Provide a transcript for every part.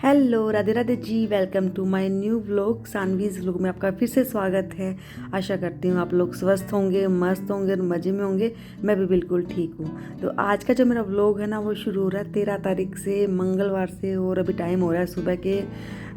Hello, Radhe Radhe ji. Welcome to my new vlog. Saanvi's vlog में आपका फिर से स्वागत है। आशा करती हूँ आप लोग स्वस्थ होंगे, मस्त होंगे और मज़े में होंगे। मैं भी बिल्कुल ठीक हूँ। तो आज का जो मेरा व्लॉग है ना, वो शुरू हो रहा है 13 तारीख से, मंगलवार से। और अभी टाइम हो रहा है सुबह के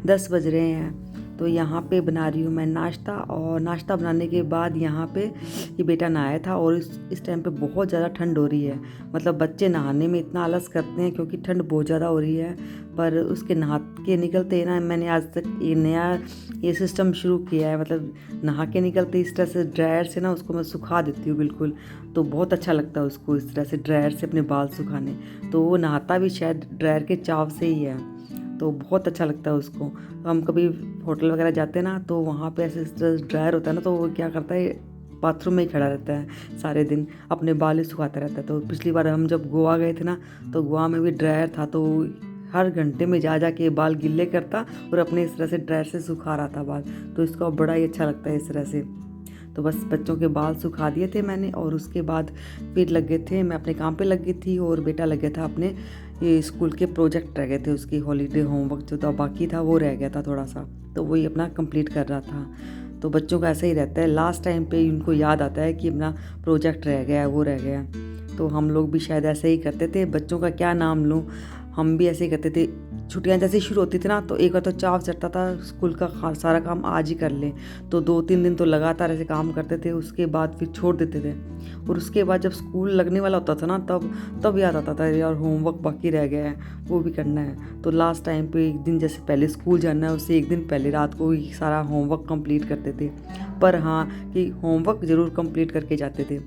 10 बज रहे हैं। तो यहाँ पे बना रही हूँ मैं नाश्ता। और नाश्ता बनाने के बाद यहाँ पे ये बेटा नहाया था। और इस टाइम पे बहुत ज़्यादा ठंड हो रही है। मतलब बच्चे नहाने में इतना आलस करते हैं क्योंकि ठंड बहुत ज़्यादा हो रही है। पर उसके नहा के निकलते ही ना, मैंने आज तक ये नया ये सिस्टम शुरू किया है। मतलब नहा के निकलते इस तरह से ड्रायर से ना उसको मैं सुखा देती हूँ बिल्कुल। तो बहुत अच्छा लगता है उसको इस तरह से ड्रायर से अपने बाल सुखाने। तो वो नहाता भी शायद ड्रायर के चाव से ही है। तो बहुत अच्छा लगता है उसको। तो हम कभी होटल वगैरह जाते हैं ना, तो वहाँ पे ऐसे ड्रायर होता है ना, तो वो क्या करता है, बाथरूम में ही खड़ा रहता है सारे दिन, अपने बाल ही सुखाता रहता है। तो पिछली बार हम जब गोवा गए थे ना, तो गोवा में भी ड्रायर था। तो हर घंटे में जा के बाल गिल्ले करता और अपने इस तरह से ड्रायर से सुखा रहा था बाल। तो इसको बड़ा ही अच्छा लगता है इस तरह से। तो बस बच्चों के बाल सुखा दिए थे मैंने। और उसके बाद फिर लग गए थे, मैं अपने काम पे लग गई थी। और बेटा लग गया था अपने, ये स्कूल के प्रोजेक्ट रह गए थे उसकी, हॉलीडे होमवर्क जो था बाकी था वो रह गया था थोड़ा सा। तो वही अपना कंप्लीट कर रहा था। तो बच्चों का ऐसा ही रहता है, लास्ट टाइम पे उनको याद आता है कि अपना प्रोजेक्ट रह गया है, वो रह गया। तो हम लोग भी शायद ऐसे ही करते थे। बच्चों का क्या नाम लूँ, हम भी ऐसे ही करते थे। छुट्टियां जैसे शुरू होती थी ना, तो एक बार तो चाव चढ़ता था स्कूल का सारा काम आज ही कर ले। तो 2-3 दिन तो लगातार ऐसे काम करते थे। उसके बाद फिर छोड़ देते थे। और उसके बाद जब स्कूल लगने वाला होता था ना, तब याद आता था यार होमवर्क बाकी रह गया है, वो भी करना है। तो लास्ट टाइम पे एक दिन जैसे पहले स्कूल जाना है, उससे एक दिन पहले रात को ही सारा होमवर्क कंप्लीट करते थे। पर हाँ, कि होमवर्क ज़रूर कंप्लीट करके जाते थे।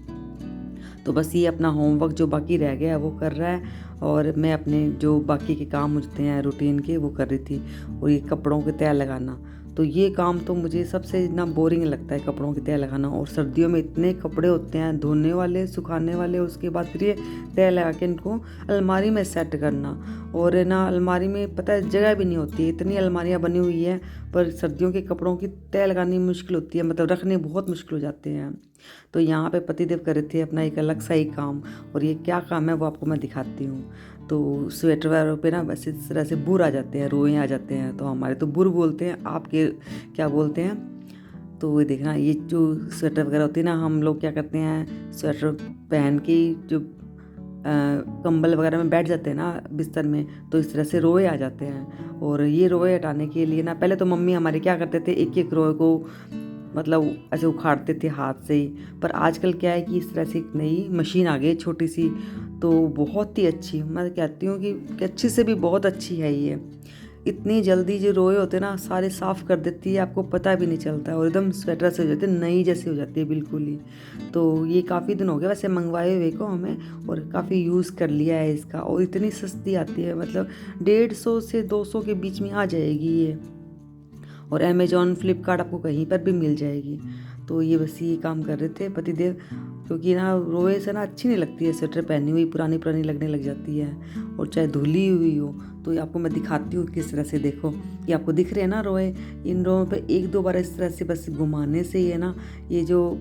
तो बस ये अपना होमवर्क जो बाकी रह गया है वो कर रहा है। और मैं अपने जो बाकी के काम होते हैं रूटीन के, वो कर रही थी। और ये कपड़ों के तय लगाना, तो ये काम तो मुझे सबसे इतना बोरिंग लगता है, कपड़ों के तय लगाना। और सर्दियों में इतने कपड़े होते हैं, धोने वाले, सुखाने वाले, उसके बाद फिर ये तय लगा के इनको अलमारी में सेट करना। और ना अलमारी में पता है जगह भी नहीं होती है, इतनी अलमारियाँ बनी हुई हैं। पर सर्दियों के कपड़ों की तय लगानी मुश्किल होती है, मतलब रखने बहुत मुश्किल हो जाते हैं। तो यहाँ पे पतिदेव कर रहे थे अपना एक अलग सा ही काम। और ये क्या काम है वो आपको मैं दिखाती हूँ। तो स्वेटर वगैरह पे ना बस इस तरह से बुर आ जाते हैं, रोए आ जाते हैं। तो हमारे तो बुर बोलते हैं, आपके क्या बोलते हैं? तो ये देखना, ये जो स्वेटर वगैरह होती है ना, हम लोग क्या करते हैं, स्वेटर पहन के जो कंबल वगैरह में बैठ जाते हैं ना बिस्तर में, तो इस तरह से रोए आ जाते हैं। और ये रोए हटाने के लिए ना, पहले तो मम्मी हमारे क्या करते थे, एक एक रोए को मतलब ऐसे उखाड़ते थे हाथ से ही। पर आजकल क्या है कि इस तरह से एक नई मशीन आ गई छोटी सी। तो बहुत ही अच्छी, मैं कहती हूँ कि अच्छी से भी बहुत अच्छी है ये। इतनी जल्दी जो रोए होते हैं ना, सारे साफ़ कर देती है, आपको पता भी नहीं चलता। और एकदम स्वेटर से हो जाते हैं, नई जैसी हो जाती है बिल्कुल ही। तो ये काफ़ी दिन हो गए वैसे मंगवाए हुए को हमें, और काफ़ी यूज़ कर लिया है इसका। और इतनी सस्ती आती है, मतलब 150 से 200 के बीच में आ जाएगी ये। और अमेजॉन, फ्लिपकार्ट आपको कहीं पर भी मिल जाएगी। तो ये बस ये काम कर रहे थे पतिदेव। क्योंकि ना रोए से ना अच्छी नहीं लगती है, स्वेटर पहनी हुई पुरानी पुरानी लगने लग जाती है। और चाहे धुली हुई हो। तो ये आपको मैं दिखाती हूँ किस तरह से। देखो, ये आपको दिख रहे हैं ना रोए। इन रोए पे 1-2 बार इस तरह से बस घुमाने से ही है ना, ये जो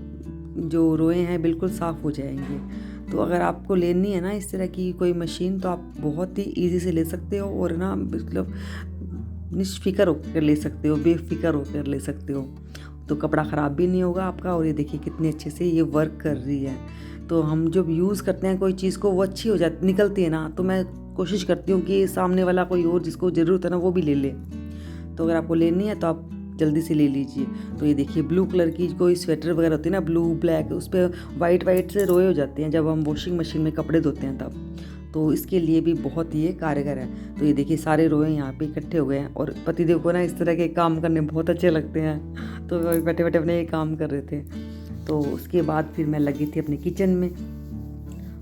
जो रोए हैं बिल्कुल साफ़ हो जाएंगे। तो अगर आपको लेनी है ना इस तरह की कोई मशीन, तो आप बहुत ही ईजी से ले सकते हो। और ना मतलब निष्फिक्र होकर ले सकते हो, बेफिक्र होकर ले सकते हो। तो कपड़ा ख़राब भी नहीं होगा आपका। और ये देखिए कितनी अच्छे से ये वर्क कर रही है। तो हम जब यूज़ करते हैं कोई चीज़ को, वो अच्छी हो जाती निकलती है ना, तो मैं कोशिश करती हूँ कि सामने वाला कोई और जिसको ज़रूरत है ना, वो भी ले ले। तो अगर आपको लेनी है तो आप जल्दी से ले लीजिए। तो ये देखिए ब्लू कलर की कोई स्वेटर वगैरह होती है ना, ब्लू ब्लैक, उस पर वाइट वाइट से रोए हो जाते हैं जब हम वॉशिंग मशीन में कपड़े धोते हैं तब। तो इसके लिए भी बहुत ही ये कारगर है। तो ये देखिए सारे रोए यहाँ पे इकट्ठे हो गए हैं। और पतिदेव को ना इस तरह के काम करने बहुत अच्छे लगते हैं। तो वो बैठे बैठे अपने ये काम कर रहे थे। तो उसके बाद फिर मैं लगी थी अपने किचन में।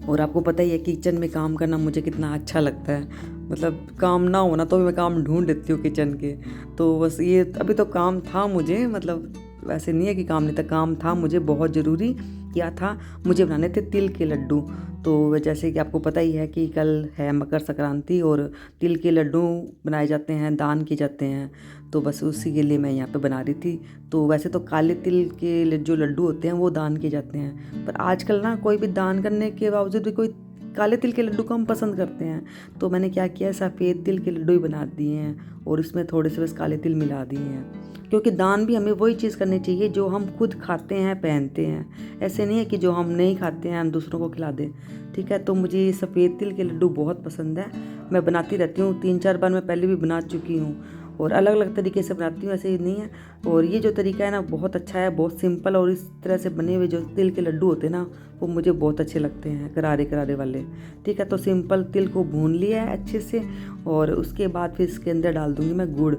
और आपको पता ही है किचन में काम करना मुझे कितना अच्छा लगता है। मतलब काम ना होना तो भी मैं काम ढूंढ लेती हूँ किचन के। तो बस ये अभी तो काम था मुझे, मतलब वैसे नहीं है कि काम नहीं था, काम था मुझे बहुत ज़रूरी। क्या था, मुझे बनाने थे तिल के लड्डू। तो जैसे कि आपको पता ही है कि कल है मकर संक्रांति, और तिल के लड्डू बनाए जाते हैं, दान किए जाते हैं। तो बस उसी के लिए मैं यहाँ पे बना रही थी। तो वैसे तो काले तिल के जो लड्डू होते हैं वो दान किए जाते हैं। पर आजकल ना कोई भी दान करने के बावजूद भी कोई काले तिल के लड्डू कम पसंद करते हैं, तो मैंने क्या किया है, सफ़ेद तिल के लड्डू ही बना दिए हैं और इसमें थोड़े से बस काले तिल मिला दिए हैं। क्योंकि दान भी हमें वही चीज़ करनी चाहिए जो हम खुद खाते हैं, पहनते हैं। ऐसे नहीं है कि जो हम नहीं खाते हैं हम दूसरों को खिला दें, ठीक है। तो मुझे ये सफ़ेद तिल के लड्डू बहुत पसंद है, मैं बनाती रहती हूँ, 3-4 बार मैं पहले भी बना चुकी हूँ और अलग अलग तरीके से बनाती हूँ, ऐसे ही नहीं है। और ये जो तरीका है ना बहुत अच्छा है, बहुत सिंपल, और इस तरह से बने हुए जो तिल के लड्डू होते हैं ना वो मुझे बहुत अच्छे लगते हैं, करारे करारे वाले, ठीक है। तो सिंपल तिल को भून लिया है अच्छे से और उसके बाद फिर इसके अंदर डाल दूँगी मैं गुड़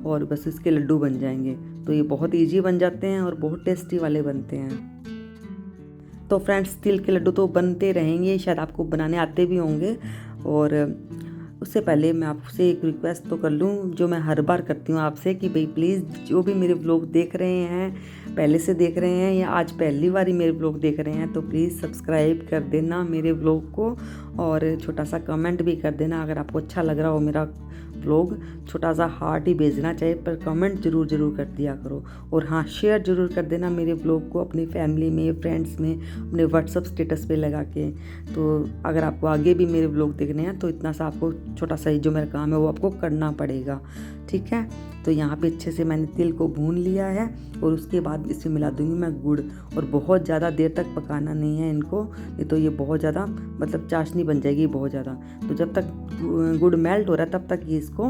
और बस इसके लड्डू बन जाएंगे। तो ये बहुत ईजी बन जाते हैं और बहुत टेस्टी वाले बनते हैं। तो फ्रेंड्स, तिल के लड्डू तो बनते रहेंगे, शायद आपको बनाने आते भी होंगे। और उससे पहले मैं आपसे एक रिक्वेस्ट तो कर लूँ जो मैं हर बार करती हूँ आपसे, कि भाई प्लीज़ जो भी मेरे व्लॉग देख रहे हैं, पहले से देख रहे हैं या आज पहली बार ही मेरे व्लॉग देख रहे हैं, तो प्लीज़ सब्सक्राइब कर देना मेरे व्लॉग को और छोटा सा कमेंट भी कर देना अगर आपको अच्छा लग रहा हो मेरा व्लॉग। छोटा सा हार्ट ही भेजना चाहिए, पर कमेंट ज़रूर कर दिया करो। और हाँ, शेयर ज़रूर कर देना मेरे व्लॉग को अपनी फैमिली में, फ्रेंड्स में, अपने व्हाट्सअप स्टेटस पे लगा के। तो अगर आपको आगे भी मेरे व्लॉग देखने हैं तो इतना सा आपको छोटा सा जो मेरा काम है वो आपको करना पड़ेगा, ठीक है। तो यहाँ पे अच्छे से मैंने तिल को भून लिया है और उसके बाद इसमें मिला दूँगी मैं गुड़। और बहुत ज़्यादा देर तक पकाना नहीं है इनको, नहीं तो ये बहुत ज़्यादा मतलब चाशनी बन जाएगी बहुत ज़्यादा। तो जब तक गुड़ मेल्ट हो रहा है तब तक ये इसको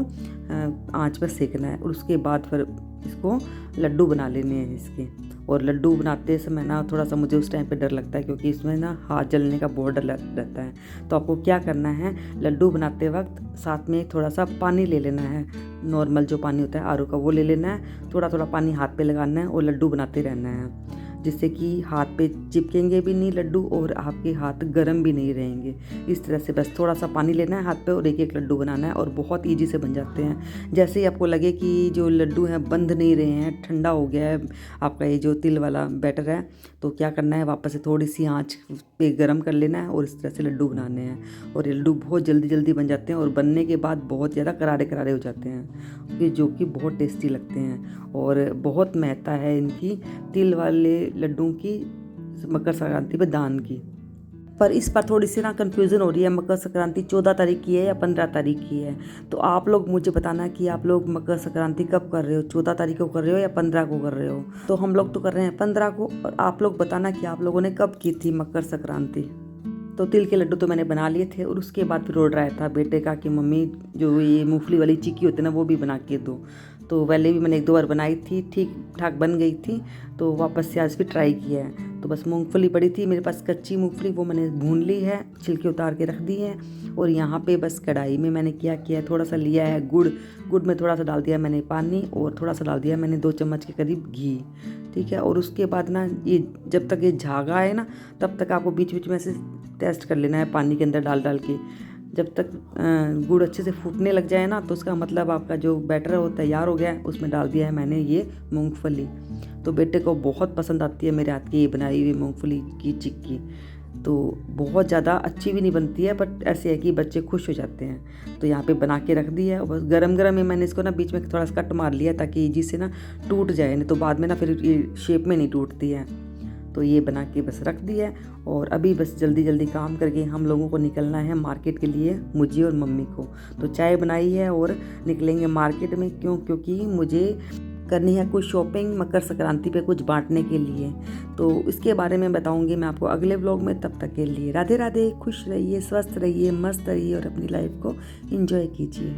आंच पर सेकना है और उसके बाद फिर इसको लड्डू बना लेने हैं इसके। और लड्डू बनाते समय ना थोड़ा सा मुझे उस टाइम पे डर लगता है, क्योंकि इसमें ना हाथ जलने का बहुत डर रहता है। तो आपको क्या करना है, लड्डू बनाते वक्त साथ में थोड़ा सा पानी ले लेना है, नॉर्मल जो पानी होता है आरओ का वो ले लेना है। थोड़ा थोड़ा पानी हाथ पे लगाना है और लड्डू बनाते रहना है, जिससे कि हाथ पे चिपकेंगे भी नहीं लड्डू और आपके हाथ गर्म भी नहीं रहेंगे। इस तरह से बस थोड़ा सा पानी लेना है हाथ पे और एक एक लड्डू बनाना है और बहुत ईजी से बन जाते हैं। जैसे ही आपको लगे कि जो लड्डू हैं बंध नहीं रहे हैं, ठंडा हो गया है आपका ये जो तिल वाला बैटर है, तो क्या करना है, वापस से थोड़ी सी आँच पे गर्म कर लेना है और इस तरह से लड्डू बनाने हैं। और ये लड्डू बहुत जल्दी बन जाते हैं और बनने के बाद बहुत ज़्यादा करारे करारे हो जाते हैं, जो कि बहुत टेस्टी लगते हैं। और बहुत महत्ता है इनकी, तिल वाले लड्डू की, मकर संक्रांति पे दान की। पर इस पर थोड़ी सी ना कन्फ्यूज़न हो रही है, मकर संक्रांति 14 तारीख की है या 15 तारीख की है। तो आप लोग मुझे बताना कि आप लोग मकर संक्रांति कब कर रहे हो, 14 तारीख को कर रहे हो या 15 को कर रहे हो। तो हम लोग तो कर रहे हैं 15 को, और आप लोग बताना कि आप लोगों ने कब की थी मकर संक्रांति। तो तिल के लड्डू तो मैंने बना लिए थे और उसके बाद फिर ऑर्डर आया था बेटे का कि मम्मी जो ये मूंगफली वाली चिक्की होती है ना वो भी बना के दो। तो पहले भी मैंने 1-2 बार बनाई थी, ठीक ठाक बन गई थी, तो वापस से आज भी ट्राई किया है। तो बस मूंगफली पड़ी थी मेरे पास कच्ची मूंगफली, वो मैंने भून ली है, छिलके उतार के रख दी है। और यहाँ पे बस कढ़ाई में मैंने क्या किया है, थोड़ा सा लिया है गुड़ में थोड़ा सा डाल दिया मैंने पानी और थोड़ा सा डाल दिया मैंने 2 चम्मच के करीब घी, ठीक है। और उसके बाद ना ये जब तक ये झागा आए ना तब तक आपको बीच बीच में से टेस्ट कर लेना है पानी के अंदर डाल के। जब तक गुड़ अच्छे से फूटने लग जाए ना तो उसका मतलब आपका जो बैटर है वो तैयार हो गया है। उसमें डाल दिया है मैंने ये मूंगफली। तो बेटे को बहुत पसंद आती है मेरे हाथ की ये बनाई हुई मूंगफली की चिक्की। तो बहुत ज़्यादा अच्छी भी नहीं बनती है, बट ऐसे है कि बच्चे खुश हो जाते हैं। तो यहाँ पे बना के रख दी है और बस गरम गरम में मैंने इसको ना बीच में थोड़ा सा कट मार लिया ताकि इजी से ना टूट जाए, नहीं तो बाद में ना फिर ये शेप में नहीं टूटती है। तो ये बना के बस रख दी है और अभी बस जल्दी काम करके हम लोगों को निकलना है मार्केट के लिए, मुझे और मम्मी को। तो चाय बनाई है और निकलेंगे मार्केट में, क्योंकि मुझे करनी है कुछ शॉपिंग मकर संक्रांति पे कुछ बांटने के लिए। तो इसके बारे में बताऊंगी मैं आपको अगले व्लॉग में। तब तक के लिए राधे राधे, खुश रहिए, स्वस्थ रहिए, मस्त रहिए और अपनी लाइफ को एंजॉय कीजिए।